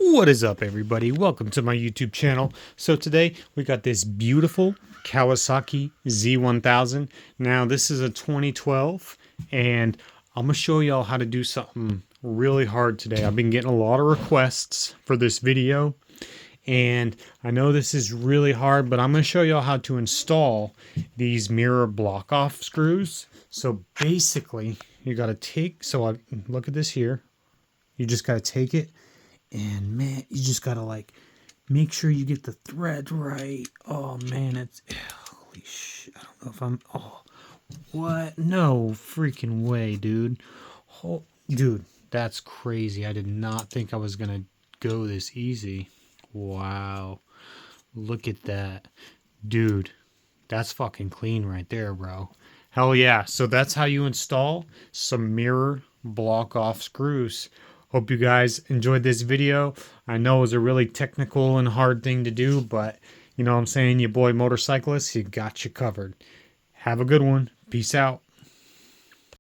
What is up, everybody? Welcome to my YouTube channel. So today we got this beautiful Kawasaki Z1000. Now this is a 2012 and I'm gonna show y'all how to do something really hard today. I've been getting a lot of requests for this video and I know this is really hard, but I'm gonna show y'all how to install these mirror block off screws. So basically you gotta look at this here. You just gotta take it. And man, you just gotta like make sure you get the thread right. Oh man, holy shit. I don't know if what? No freaking way, dude. Dude, that's crazy. I did not think I was gonna go this easy. Wow. Look at that. Dude, that's fucking clean right there, bro. Hell yeah. So that's how you install some mirror block off screws. Hope you guys enjoyed this video. I know it was a really technical and hard thing to do, but you know what I'm saying, your boy motorcyclist, he got you covered. Have a good one. Peace out.